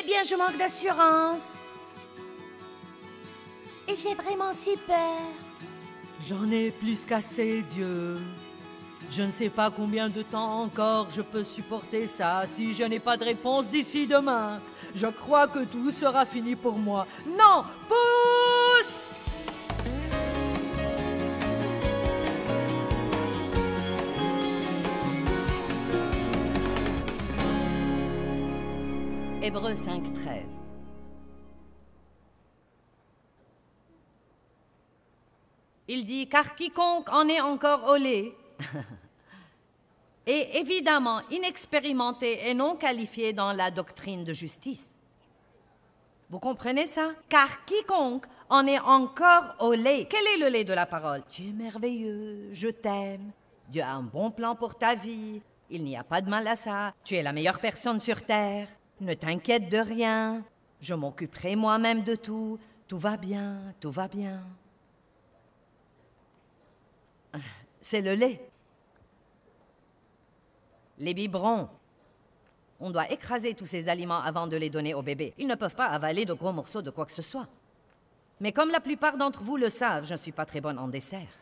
Eh bien, je manque d'assurance. Et j'ai vraiment si peur. J'en ai plus qu'assez, Dieu. Je ne sais pas combien de temps encore je peux supporter ça si je n'ai pas de réponse d'ici demain. Je crois que tout sera fini pour moi. Non, pousse! Hébreux 5:13. Il dit, car quiconque en est encore au lait est évidemment inexpérimenté et non qualifié dans la doctrine de justice. Vous comprenez ça? Car quiconque en est encore au lait. Quel est le lait de la parole? Tu es merveilleux, je t'aime, Dieu a un bon plan pour ta vie, il n'y a pas de mal à ça, tu es la meilleure personne sur terre, ne t'inquiète de rien, je m'occuperai moi-même de tout, tout va bien, tout va bien. C'est le lait. Les biberons. On doit écraser tous ces aliments avant de les donner aux bébés. Ils ne peuvent pas avaler de gros morceaux de quoi que ce soit. Mais comme la plupart d'entre vous le savent, je ne suis pas très bonne en dessert.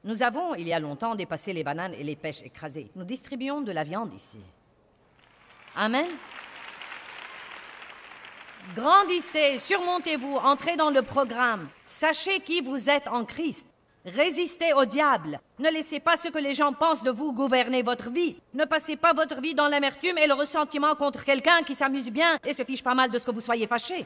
Nous avons, il y a longtemps, dépassé les bananes et les pêches écrasées. Nous distribuons de la viande ici. Amen. Grandissez, surmontez-vous, entrez dans le programme. Sachez qui vous êtes en Christ. Résistez au diable. Ne laissez pas ce que les gens pensent de vous gouverner votre vie. Ne passez pas votre vie dans l'amertume et le ressentiment contre quelqu'un qui s'amuse bien et se fiche pas mal de ce que vous soyez fâché.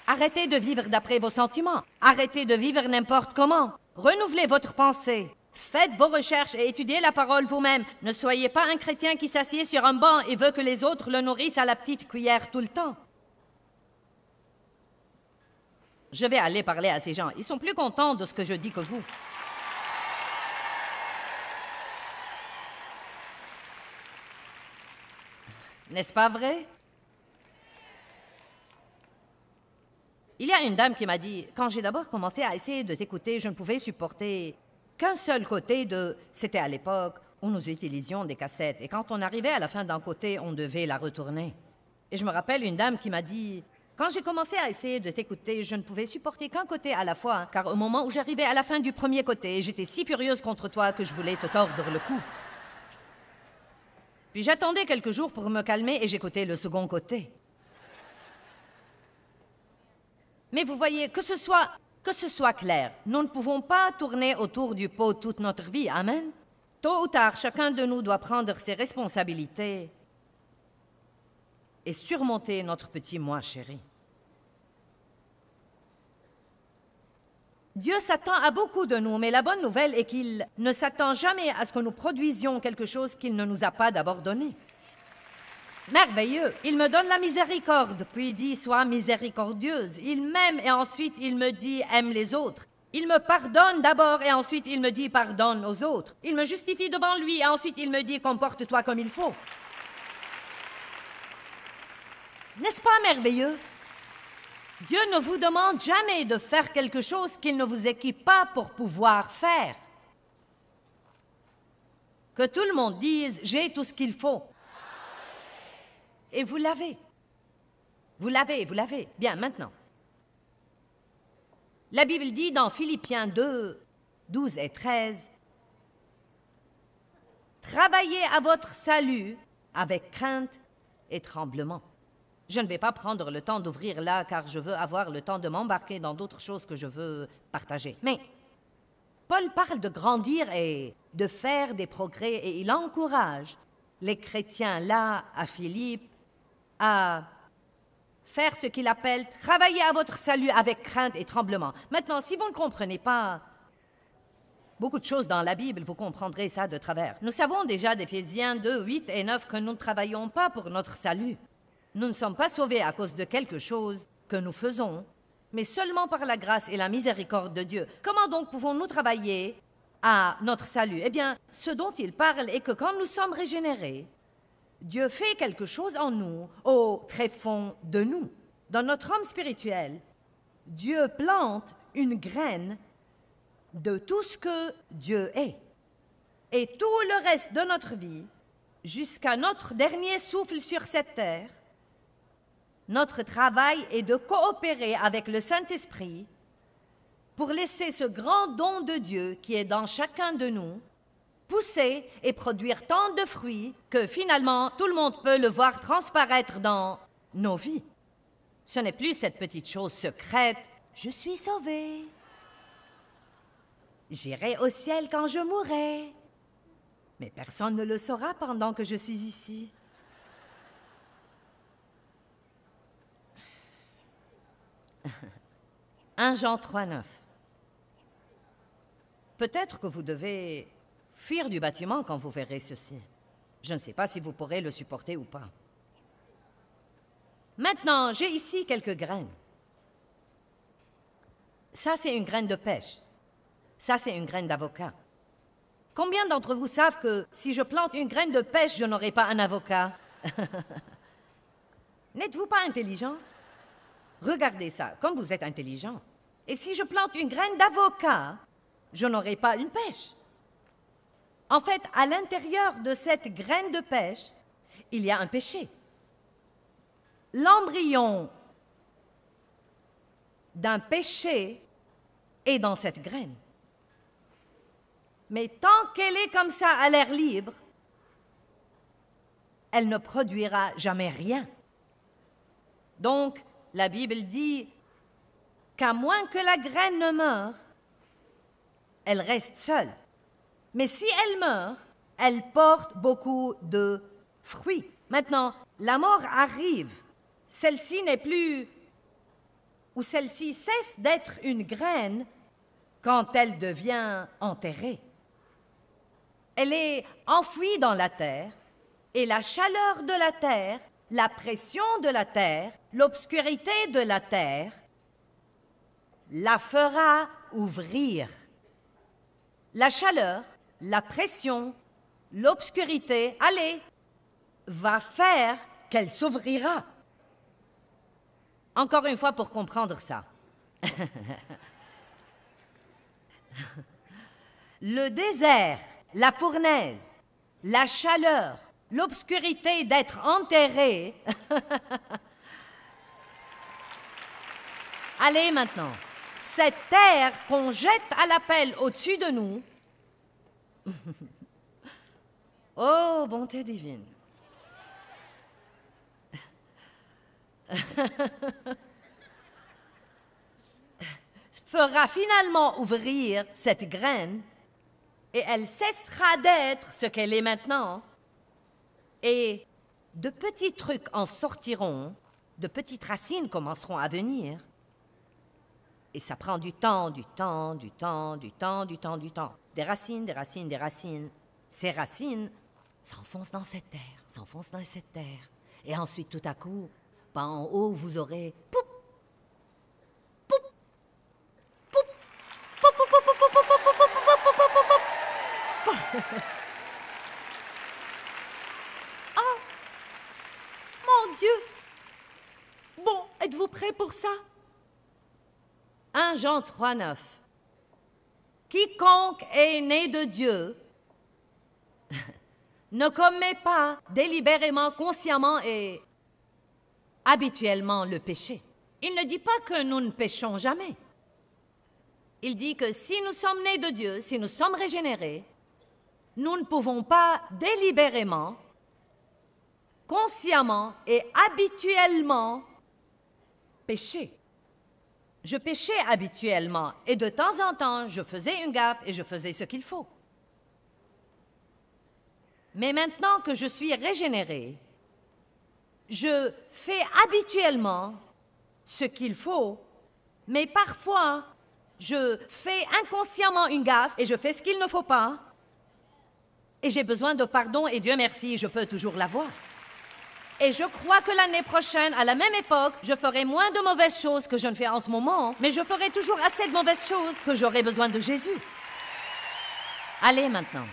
Arrêtez de vivre d'après vos sentiments. Arrêtez de vivre n'importe comment. Renouvelez votre pensée. Faites vos recherches et étudiez la parole vous-même. Ne soyez pas un chrétien qui s'assied sur un banc et veut que les autres le nourrissent à la petite cuillère tout le temps. Je vais aller parler à ces gens. Ils sont plus contents de ce que je dis que vous. N'est-ce pas vrai? Il y a une dame qui m'a dit, quand j'ai d'abord commencé à essayer de t'écouter, je ne pouvais supporter qu'un seul côté de... C'était à l'époque où nous utilisions des cassettes. Et quand on arrivait à la fin d'un côté, on devait la retourner. Et je me rappelle une dame qui m'a dit... Quand j'ai commencé à essayer de t'écouter, je ne pouvais supporter qu'un côté à la fois, car au moment où j'arrivais à la fin du premier côté, j'étais si furieuse contre toi que je voulais te tordre le cou. Puis j'attendais quelques jours pour me calmer et j'écoutais le second côté. Mais vous voyez, que ce soit clair, nous ne pouvons pas tourner autour du pot toute notre vie, amen? Tôt ou tard, chacun de nous doit prendre ses responsabilités et surmonter notre petit moi chéri. Dieu s'attend à beaucoup de nous, mais la bonne nouvelle est qu'il ne s'attend jamais à ce que nous produisions quelque chose qu'il ne nous a pas d'abord donné. Merveilleux! Il me donne la miséricorde, puis il dit « Sois miséricordieuse ». Il m'aime et ensuite il me dit « Aime les autres ». Il me pardonne d'abord et ensuite il me dit « Pardonne aux autres ». Il me justifie devant lui et ensuite il me dit « Comporte-toi comme il faut ». N'est-ce pas merveilleux? Dieu ne vous demande jamais de faire quelque chose qu'il ne vous équipe pas pour pouvoir faire. Que tout le monde dise « J'ai tout ce qu'il faut ». Et vous l'avez. Vous l'avez, vous l'avez. Bien, maintenant. La Bible dit dans Philippiens 2, 12 et 13, « Travaillez à votre salut avec crainte et tremblement. » Je ne vais pas prendre le temps d'ouvrir là, car je veux avoir le temps de m'embarquer dans d'autres choses que je veux partager. Mais Paul parle de grandir et de faire des progrès, et il encourage les chrétiens là, à Philippe, à faire ce qu'il appelle « travailler à votre salut avec crainte et tremblement ». Maintenant, si vous ne comprenez pas beaucoup de choses dans la Bible, vous comprendrez ça de travers. Nous savons déjà d'Éphésiens 2, 8 et 9 que nous ne travaillons pas pour notre salut. Nous ne sommes pas sauvés à cause de quelque chose que nous faisons, mais seulement par la grâce et la miséricorde de Dieu. Comment donc pouvons-nous travailler à notre salut? Eh bien, ce dont il parle est que quand nous sommes régénérés, Dieu fait quelque chose en nous, au tréfond de nous. Dans notre homme spirituel, Dieu plante une graine de tout ce que Dieu est. Et tout le reste de notre vie jusqu'à notre dernier souffle sur cette terre, notre travail est de coopérer avec le Saint-Esprit pour laisser ce grand don de Dieu qui est dans chacun de nous pousser et produire tant de fruits que finalement tout le monde peut le voir transparaître dans nos vies. Ce n'est plus cette petite chose secrète. Je suis sauvé. J'irai au ciel quand je mourrai. Mais personne ne le saura pendant que je suis ici. « 1 Jean 3,9 » Peut-être que vous devez fuir du bâtiment quand vous verrez ceci. Je ne sais pas si vous pourrez le supporter ou pas. Maintenant, j'ai ici quelques graines. Ça, c'est une graine de pêche. Ça, c'est une graine d'avocat. Combien d'entre vous savent que si je plante une graine de pêche, je n'aurai pas un avocat? N'êtes-vous pas intelligent? Regardez ça, comme vous êtes intelligent. Et si je plante une graine d'avocat, je n'aurai pas une pêche. En fait, à l'intérieur de cette graine de pêche, il y a un péché. L'embryon d'un péché est dans cette graine. Mais tant qu'elle est comme ça à l'air libre, elle ne produira jamais rien. Donc, la Bible dit qu'à moins que la graine ne meure, elle reste seule. Mais si elle meurt, elle porte beaucoup de fruits. Maintenant, la mort arrive. Celle-ci n'est plus, ou celle-ci cesse d'être une graine quand elle devient enterrée. Elle est enfouie dans la terre, et la chaleur de la terre, la pression de la terre, l'obscurité de la terre la fera ouvrir. La chaleur, la pression, l'obscurité, allez, va faire qu'elle s'ouvrira. Encore une fois pour comprendre ça. Le désert, la fournaise, la chaleur, l'obscurité d'être enterré. Allez maintenant, cette terre qu'on jette à la pelle au-dessus de nous. Oh, bonté divine. Fera finalement ouvrir cette graine et elle cessera d'être ce qu'elle est maintenant et de petits trucs en sortiront, de petites racines commenceront à venir et ça prend du temps, du temps, du temps, du temps, du temps, du temps. Des racines, des racines, des racines. Ces racines s'enfoncent dans cette terre, s'enfoncent dans cette terre et ensuite tout à coup, pas en haut, vous aurez poup, poup, poup, poup, poup, poup, poup, poup, poup, poup, poup, poup, poup, poup. Oh, mon Dieu! Bon, êtes-vous prêts pour ça? 1 Jean 3,9 Quiconque est né de Dieu ne commet pas délibérément, consciemment et habituellement le péché. Il ne dit pas que nous ne péchons jamais. Il dit que si nous sommes nés de Dieu, si nous sommes régénérés, nous ne pouvons pas délibérément, consciemment et habituellement pécher. Je péchais habituellement et de temps en temps, je faisais une gaffe et je faisais ce qu'il faut. Mais maintenant que je suis régénérée, je fais habituellement ce qu'il faut, mais parfois, je fais inconsciemment une gaffe et je fais ce qu'il ne faut pas. Et j'ai besoin de pardon et Dieu merci, je peux toujours l'avoir. Et je crois que l'année prochaine, à la même époque, je ferai moins de mauvaises choses que je ne fais en ce moment, mais je ferai toujours assez de mauvaises choses que j'aurai besoin de Jésus. Allez maintenant.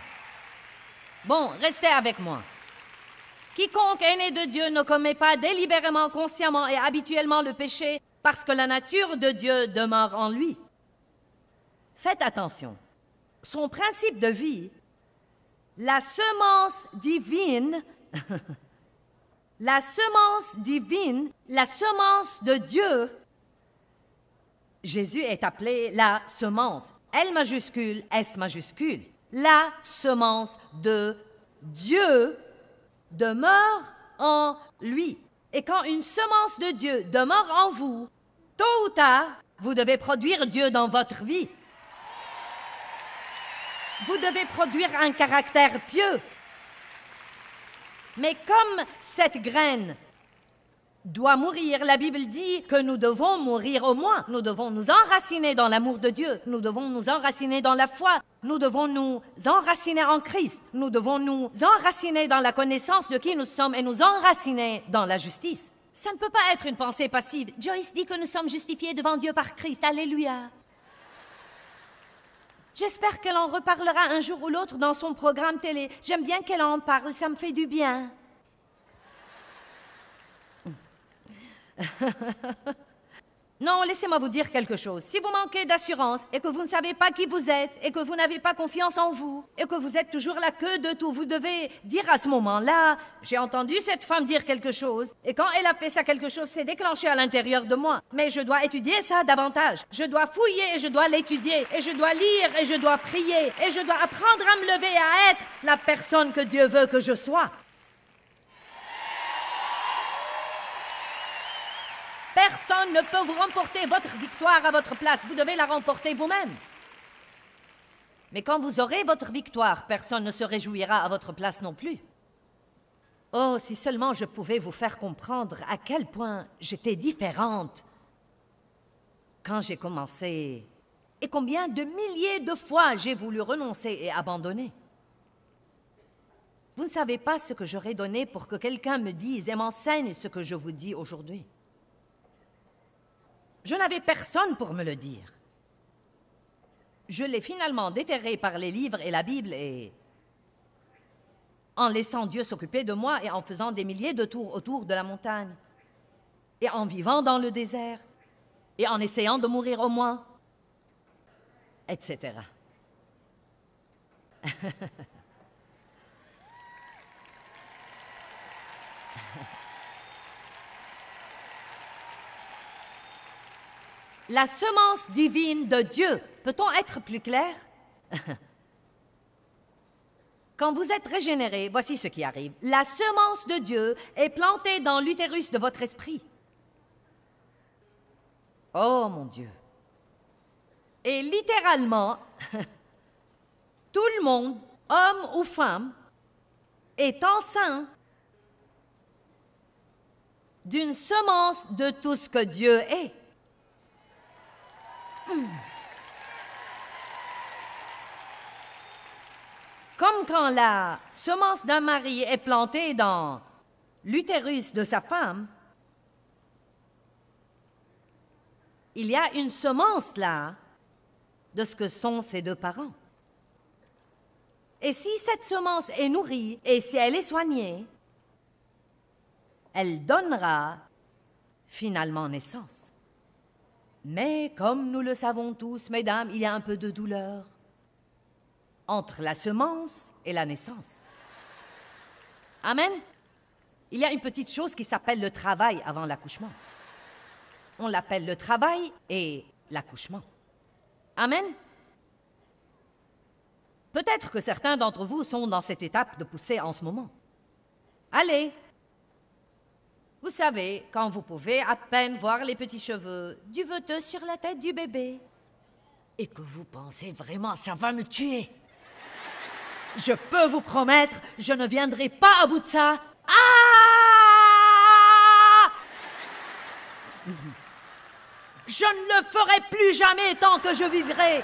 Bon, restez avec moi. Quiconque est né de Dieu ne commet pas délibérément, consciemment et habituellement le péché parce que la nature de Dieu demeure en lui. Faites attention. Son principe de vie, La semence divine, la semence divine, la semence de Dieu. Jésus est appelé la semence. L majuscule, S majuscule. La semence de Dieu demeure en lui. Et quand une semence de Dieu demeure en vous, tôt ou tard, vous devez produire Dieu dans votre vie. Vous devez produire un caractère pieux. Mais comme cette graine doit mourir, la Bible dit que nous devons mourir au moins. Nous devons nous enraciner dans l'amour de Dieu. Nous devons nous enraciner dans la foi. Nous devons nous enraciner en Christ. Nous devons nous enraciner dans la connaissance de qui nous sommes et nous enraciner dans la justice. Ça ne peut pas être une pensée passive. Joyce dit que nous sommes justifiés devant Dieu par Christ. Alléluia. J'espère qu'elle en reparlera un jour ou l'autre dans son programme télé. J'aime bien qu'elle en parle, ça me fait du bien. Non, laissez-moi vous dire quelque chose. Si vous manquez d'assurance et que vous ne savez pas qui vous êtes et que vous n'avez pas confiance en vous et que vous êtes toujours la queue de tout, vous devez dire à ce moment-là, j'ai entendu cette femme dire quelque chose et quand elle a fait ça quelque chose, c'est déclenché à l'intérieur de moi. Mais je dois étudier ça davantage. Je dois fouiller et je dois l'étudier et je dois lire et je dois prier et je dois apprendre à me lever et à être la personne que Dieu veut que je sois. Personne ne peut vous remporter votre victoire à votre place. Vous devez la remporter vous-même. Mais quand vous aurez votre victoire, personne ne se réjouira à votre place non plus. Oh, si seulement je pouvais vous faire comprendre à quel point j'étais différente quand j'ai commencé et combien de milliers de fois j'ai voulu renoncer et abandonner. Vous ne savez pas ce que j'aurais donné pour que quelqu'un me dise et m'enseigne ce que je vous dis aujourd'hui. Je n'avais personne pour me le dire. Je l'ai finalement déterré par les livres et la Bible et en laissant Dieu s'occuper de moi et en faisant des milliers de tours autour de la montagne et en vivant dans le désert et en essayant de mourir au moins, etc. La semence divine de Dieu. Peut-on être plus clair? Quand vous êtes régénéré, voici ce qui arrive. La semence de Dieu est plantée dans l'utérus de votre esprit. Oh mon Dieu! Et littéralement, tout le monde, homme ou femme, est enceint d'une semence de tout ce que Dieu est. Comme quand la semence d'un mari est plantée dans l'utérus de sa femme, il y a une semence là de ce que sont ses deux parents. Et si cette semence est nourrie et si elle est soignée, elle donnera finalement naissance. Mais comme nous le savons tous, mesdames, il y a un peu de douleur entre la semence et la naissance. Amen. Il y a une petite chose qui s'appelle le travail avant l'accouchement. On l'appelle le travail et l'accouchement. Amen. Peut-être que certains d'entre vous sont dans cette étape de pousser en ce moment. Allez. Vous savez, quand vous pouvez à peine voir les petits cheveux du veteux sur la tête du bébé et que vous pensez vraiment ça va me tuer. Je peux vous promettre, je ne viendrai pas à bout de ça. Ah! Je ne le ferai plus jamais tant que je vivrai.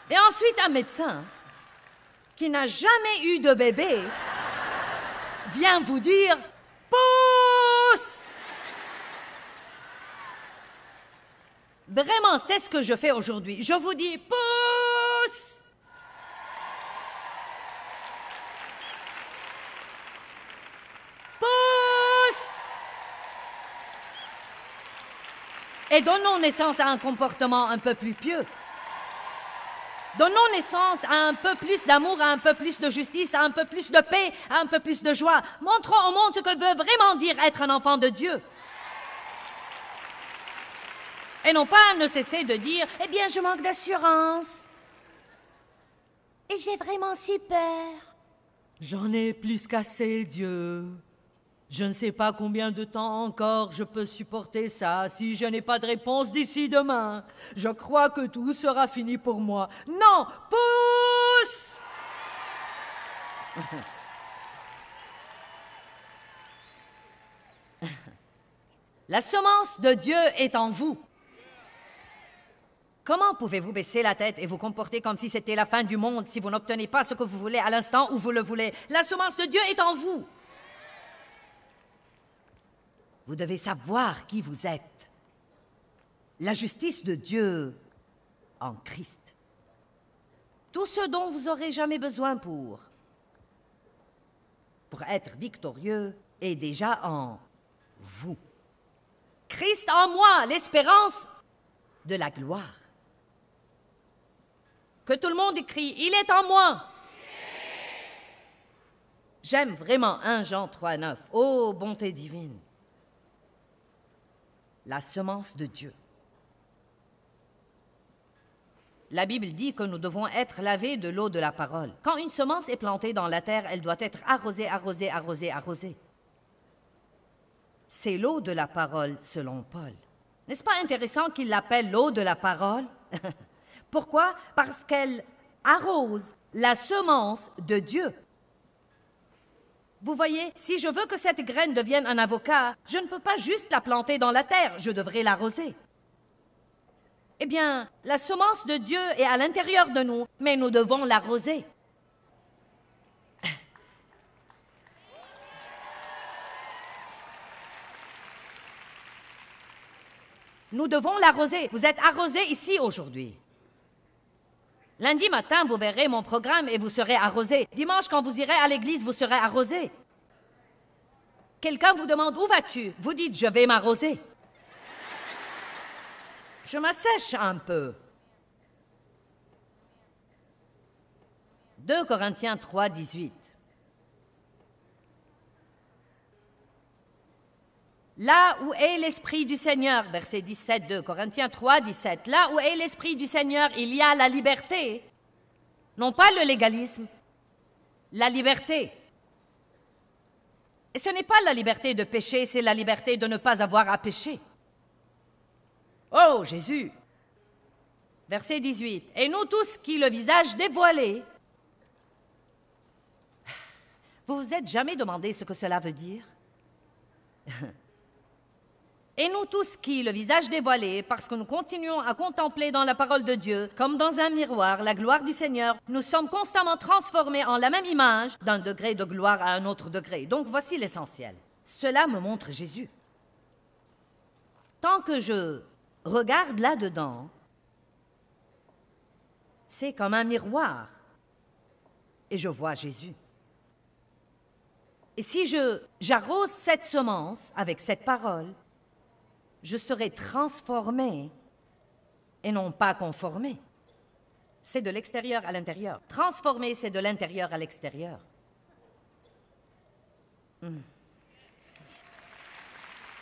Et ensuite, un médecin qui n'a jamais eu de bébé vient vous dire « Pousse !» Vraiment, c'est ce que je fais aujourd'hui. Je vous dis « Pousse !» Pousse ! Et donnons naissance à un comportement un peu plus pieux. Donnons naissance à un peu plus d'amour, à un peu plus de justice, à un peu plus de paix, à un peu plus de joie. Montrons au monde ce que veut vraiment dire être un enfant de Dieu. Et non pas ne cesser de dire Eh bien, je manque d'assurance. Et j'ai vraiment si peur. J'en ai plus qu'assez, Dieu. Je ne sais pas combien de temps encore je peux supporter ça si je n'ai pas de réponse d'ici demain. Je crois que tout sera fini pour moi. Non, pousse! la semence de Dieu est en vous. Comment pouvez-vous baisser la tête et vous comporter comme si c'était la fin du monde si vous n'obtenez pas ce que vous voulez à l'instant où vous le voulez? La semence de Dieu est en vous. Vous devez savoir qui vous êtes. La justice de Dieu en Christ. Tout ce dont vous aurez jamais besoin pour être victorieux est déjà en vous. Christ en moi, l'espérance de la gloire. Que tout le monde écrit, il est en moi. J'aime vraiment 1 Jean 3,9. Oh, bonté divine. La semence de Dieu. La Bible dit que nous devons être lavés de l'eau de la parole. Quand une semence est plantée dans la terre, elle doit être arrosée, arrosée, arrosée, arrosée. C'est l'eau de la parole selon Paul. N'est-ce pas intéressant qu'il l'appelle l'eau de la parole? Pourquoi? Parce qu'elle arrose la semence de Dieu. Vous voyez, si je veux que cette graine devienne un avocat, je ne peux pas juste la planter dans la terre, je devrais l'arroser. Eh bien, la semence de Dieu est à l'intérieur de nous, mais nous devons l'arroser. Nous devons l'arroser. Vous êtes arrosés ici aujourd'hui. Lundi matin, vous verrez mon programme et vous serez arrosés. Dimanche, quand vous irez à l'église, vous serez arrosés. Quelqu'un vous demande « Où vas-tu » Vous dites « Je vais m'arroser ». Je m'assèche un peu. 2 Corinthiens 3, 18. Là où est l'Esprit du Seigneur, verset 17, 2 Corinthiens 3, 17, là où est l'Esprit du Seigneur, il y a la liberté. Non pas le légalisme, la liberté. Et ce n'est pas la liberté de pécher, c'est la liberté de ne pas avoir à pécher. Oh, Jésus! Verset 18. Et nous tous qui le visage dévoilé. Vous vous êtes jamais demandé ce que cela veut dire? Et nous tous qui, le visage dévoilé, parce que nous continuons à contempler dans la parole de Dieu, comme dans un miroir, la gloire du Seigneur, nous sommes constamment transformés en la même image, d'un degré de gloire à un autre degré. Donc voici l'essentiel. Cela me montre Jésus. Tant que je regarde là-dedans, c'est comme un miroir. Et je vois Jésus. Et si j'arrose cette semence avec cette parole, je serai transformé et non pas conformé. C'est de l'extérieur à l'intérieur. Transformé, c'est de l'intérieur à l'extérieur.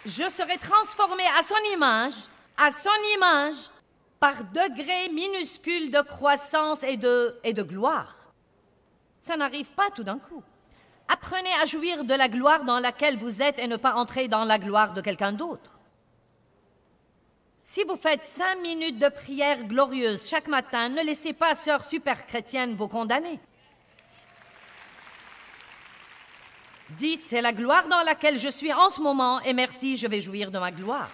Je serai transformé à son image, par degrés minuscules de croissance et de gloire. Ça n'arrive pas tout d'un coup. Apprenez à jouir de la gloire dans laquelle vous êtes et ne pas entrer dans la gloire de quelqu'un d'autre. Si vous faites 5 minutes de prière glorieuse chaque matin, ne laissez pas sœur super chrétienne vous condamner. Dites, c'est la gloire dans laquelle je suis en ce moment et merci, je vais jouir de ma gloire.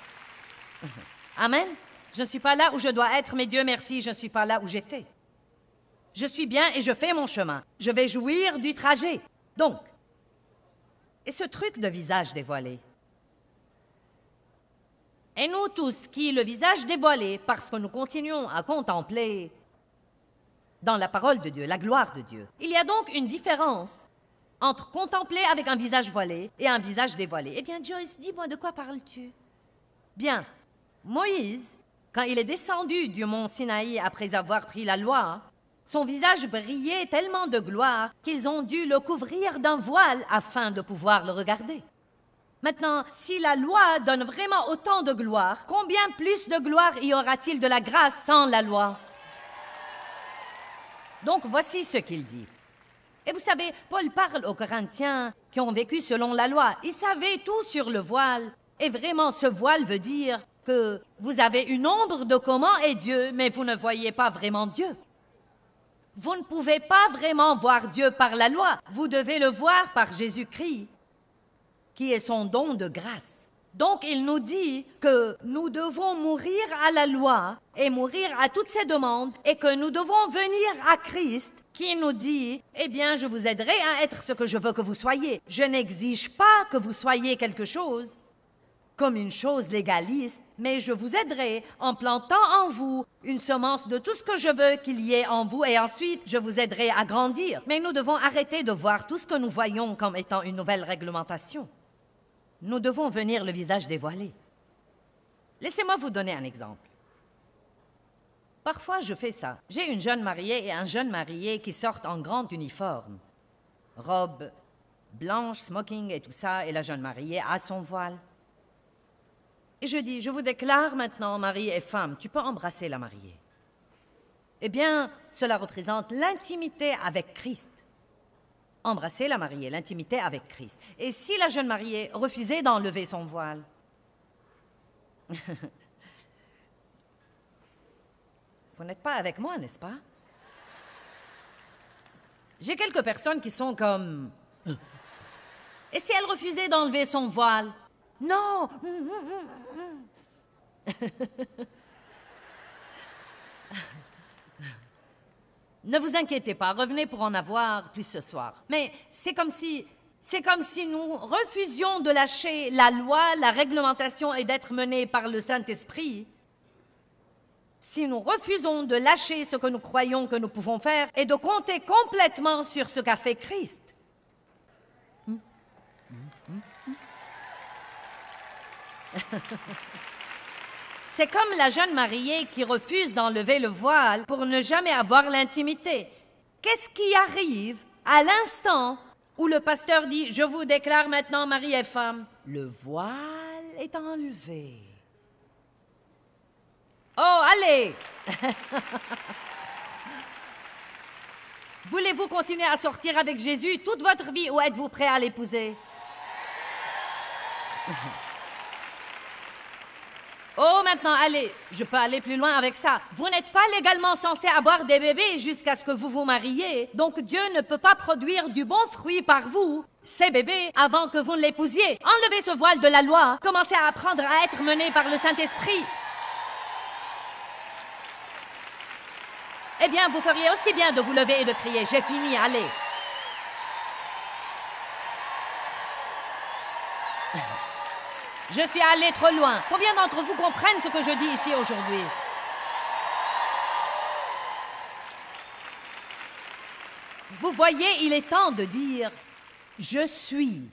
Amen. Je ne suis pas là où je dois être, mais Dieu merci, je ne suis pas là où j'étais. Je suis bien et je fais mon chemin. Je vais jouir du trajet. Donc, et ce truc de visage dévoilé? Et nous tous qui, le visage dévoilé, parce que nous continuons à contempler dans la parole de Dieu, la gloire de Dieu. Il y a donc une différence entre contempler avec un visage voilé et un visage dévoilé. Eh bien, Joyce, dis-moi, de quoi parles-tu? Bien, Moïse, quand il est descendu du mont Sinaï après avoir pris la loi, Son visage brillait tellement de gloire qu'ils ont dû le couvrir d'un voile afin de pouvoir le regarder. Maintenant, si la loi donne vraiment autant de gloire, combien plus de gloire y aura-t-il de la grâce sans la loi? Donc voici ce qu'il dit. Et vous savez, Paul parle aux Corinthiens qui ont vécu selon la loi. Ils savaient tout sur le voile. Et vraiment, ce voile veut dire que vous avez une ombre de comment est Dieu, mais vous ne voyez pas vraiment Dieu. Vous ne pouvez pas vraiment voir Dieu par la loi. Vous devez le voir par Jésus-Christ, qui est son don de grâce. Donc, il nous dit que nous devons mourir à la loi et mourir à toutes ces demandes et que nous devons venir à Christ qui nous dit « Eh bien, je vous aiderai à être ce que je veux que vous soyez. Je n'exige pas que vous soyez quelque chose comme une chose légaliste, mais je vous aiderai en plantant en vous une semence de tout ce que je veux qu'il y ait en vous et ensuite je vous aiderai à grandir. » Mais nous devons arrêter de voir tout ce que nous voyons comme étant une nouvelle réglementation. Nous devons venir le visage dévoilé. Laissez-moi vous donner un exemple. Parfois, je fais ça. J'ai une jeune mariée et un jeune marié qui sortent en grand uniforme. Robe blanche, smoking et tout ça, et la jeune mariée a son voile. Et je dis, je vous déclare maintenant, mari et femme, tu peux embrasser la mariée. Eh bien, cela représente l'intimité avec Christ. Embrasser la mariée, l'intimité avec Christ. Et si la jeune mariée refusait d'enlever son voile? Vous n'êtes pas avec moi, n'est-ce pas? J'ai quelques personnes qui sont comme... Et si elle refusait d'enlever son voile? Non! Ne vous inquiétez pas, revenez pour en avoir plus ce soir. Mais c'est comme si nous refusions de lâcher la loi, la réglementation et d'être menés par le Saint-Esprit. Si nous refusons de lâcher ce que nous croyons que nous pouvons faire et de compter complètement sur ce qu'a fait Christ. C'est comme la jeune mariée qui refuse d'enlever le voile pour ne jamais avoir l'intimité. Qu'est-ce qui arrive à l'instant où le pasteur dit « Je vous déclare maintenant mari et femme ». Le voile est enlevé. Oh, allez! Voulez-vous continuer à sortir avec Jésus toute votre vie ou êtes-vous prêt à l'épouser? Oh, maintenant, allez, je peux aller plus loin avec ça. Vous n'êtes pas légalement censé avoir des bébés jusqu'à ce que vous vous mariez. Donc Dieu ne peut pas produire du bon fruit par vous, ces bébés, avant que vous ne l'épousiez. Enlevez ce voile de la loi. Commencez à apprendre à être mené par le Saint-Esprit. Eh bien, vous feriez aussi bien de vous lever et de crier « J'ai fini, allez !» Je suis allé trop loin. Combien d'entre vous comprennent ce que je dis ici aujourd'hui? Vous voyez, il est temps de dire « Je suis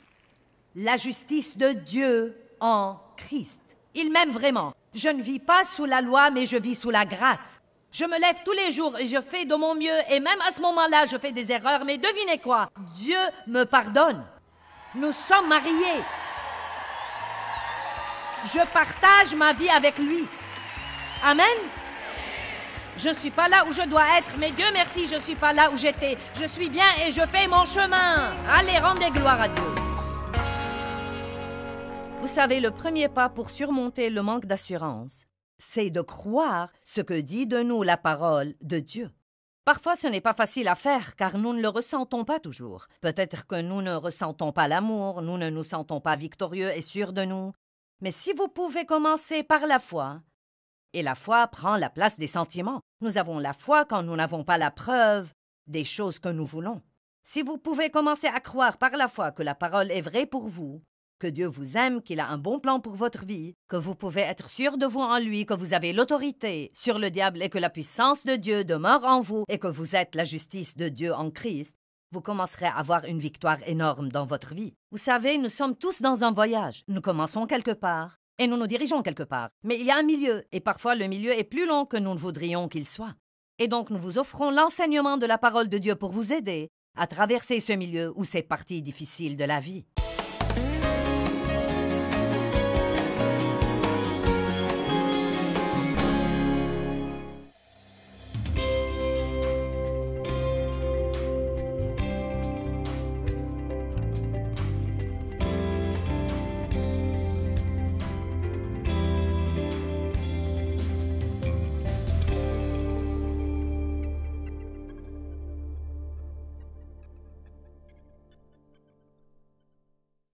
la justice de Dieu en Christ. » Il m'aime vraiment. Je ne vis pas sous la loi, mais je vis sous la grâce. Je me lève tous les jours et je fais de mon mieux. Et même à ce moment-là, je fais des erreurs. Mais devinez quoi? Dieu me pardonne. Nous sommes mariés. Je partage ma vie avec lui. Amen. Je ne suis pas là où je dois être, mais Dieu merci, je ne suis pas là où j'étais. Je suis bien et je fais mon chemin. Allez, rendez gloire à Dieu. Vous savez, le premier pas pour surmonter le manque d'assurance, c'est de croire ce que dit de nous la parole de Dieu. Parfois, ce n'est pas facile à faire, car nous ne le ressentons pas toujours. Peut-être que nous ne ressentons pas l'amour, nous ne nous sentons pas victorieux et sûrs de nous. Mais si vous pouvez commencer par la foi, et la foi prend la place des sentiments. Nous avons la foi quand nous n'avons pas la preuve des choses que nous voulons. Si vous pouvez commencer à croire par la foi que la parole est vraie pour vous, que Dieu vous aime, qu'il a un bon plan pour votre vie, que vous pouvez être sûr de vous en lui, que vous avez l'autorité sur le diable et que la puissance de Dieu demeure en vous et que vous êtes la justice de Dieu en Christ, vous commencerez à avoir une victoire énorme dans votre vie. Vous savez, nous sommes tous dans un voyage. Nous commençons quelque part et nous nous dirigeons quelque part. Mais il y a un milieu, et parfois le milieu est plus long que nous ne voudrions qu'il soit. Et donc nous vous offrons l'enseignement de la parole de Dieu pour vous aider à traverser ce milieu ou ces parties difficiles de la vie.